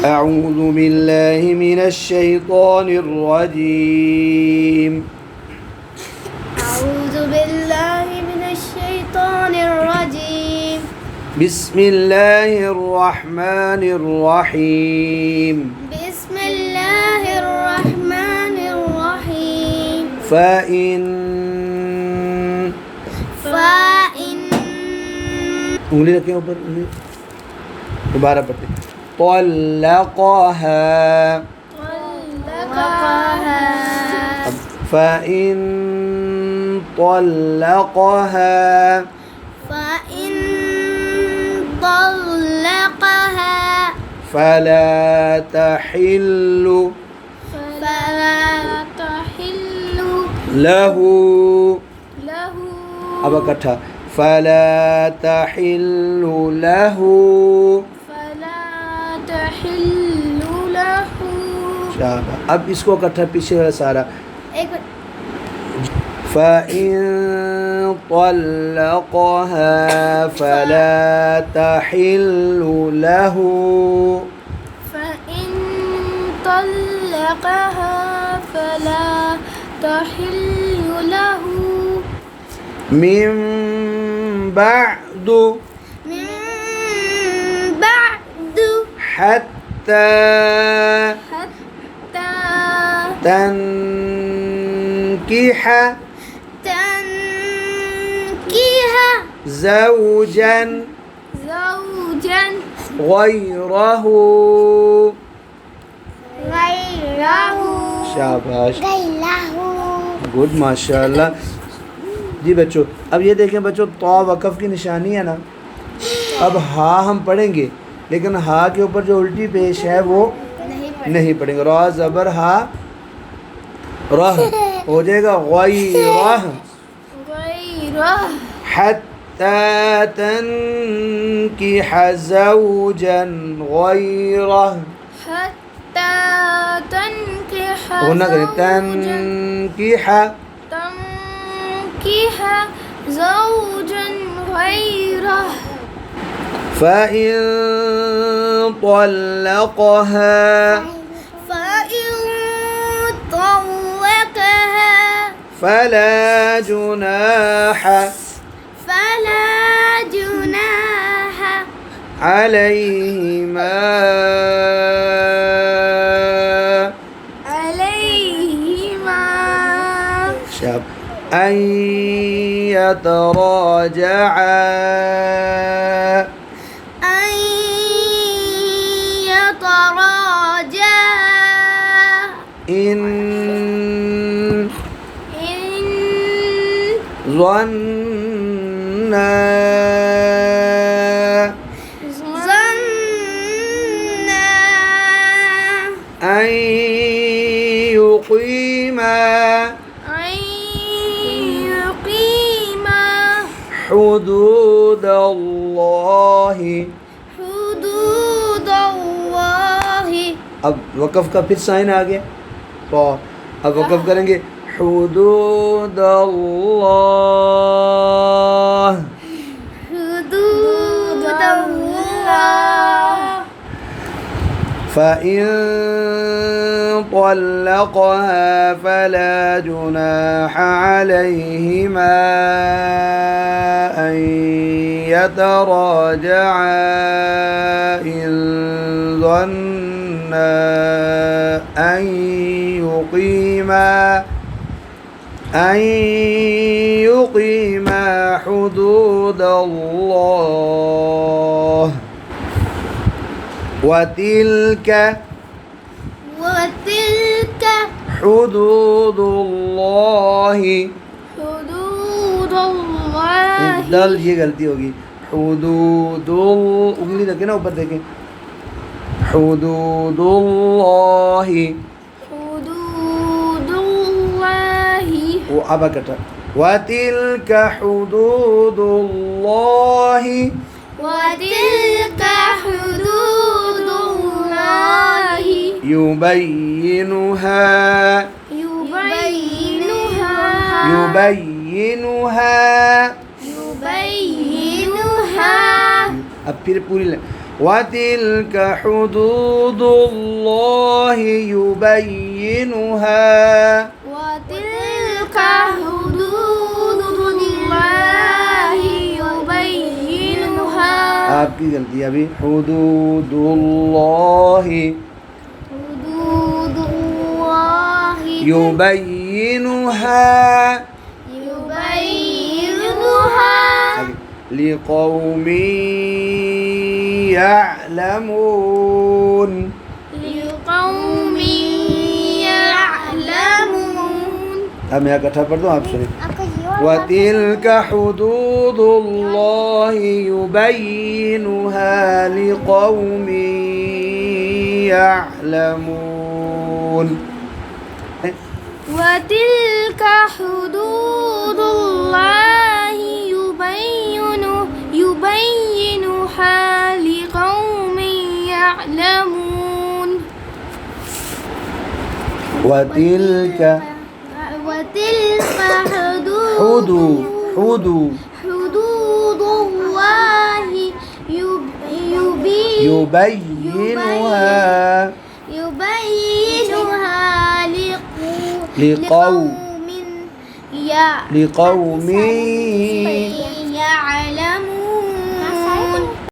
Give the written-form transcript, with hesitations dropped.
أعوذ بالله من الشيطان الرجيم. أعوذ بالله من الشيطان الرجيم. بسم الله الرحمن الرحيم. بسم الله الرحمن الرحيم. فإن उंगली रखें ऊपर, उंगली दोबारा पढ़ते. طلقها فإن طلقها فلا تحل له. अब इकट्ठा. فلا تحل له. शाबाश. अब इसको इकट्ठा पीछे वाला सारा. فإن طلقها فلا تحل له. فإن طلقها فلا تحل له من بعد حتى تنكح زوجا غيره. शाबाश. गुड माशाल्लाह. जी बच्चों, अब ये देखें बच्चों, तो वक़फ़ की निशानी है ना. अब हा हम पढ़ेंगे, लेकिन हा के ऊपर जो उल्टी पेश है वो नहीं पढ़ेंगे. रा ज़बर हा रह हो जाएगा गैरह. हत्ता तनकिह ज़ौजन गैरह. होना करें तनकिह زوجا غيره. فإن طلقها فلا جناح عليهما شاب أن يتراجعا إن ظنا أن يقيما حدود الله. अब वक़फ़ का फिर साइन आ गया, तो अब वक़फ़ करेंगे हुदूद अल्लाह. فإن طلقها فلا جناح عليهما أن يتراجعا إن ظنا أن يقيما حدود الله. وتلك حدود الله. दल ये गलती होगी. उंगली रखें ना ऊपर, देखें. हुदूदुल्लाह. वो अब कटा. वतिल्क हुदूदुल्लाह. युबय्यिनुहा अब फिर पूरी وتلك حدود الله يبينها وتلك حدود الله يبينها आपकी गलती अभी हुदूदुल्लाह حدود الله युबय्यिनुहा يبينها लिकौमी यअलमून لقوم يعلمون अब मैं इकट्ठा पढ़ दूँ आप सुनिए وتلك حدود الله يبينها لقوم يعلمون وتلك حدود الله يبينها لقوم يعلمون وتلك حدود حدود الله يبينها لقوم لقوم يعلمون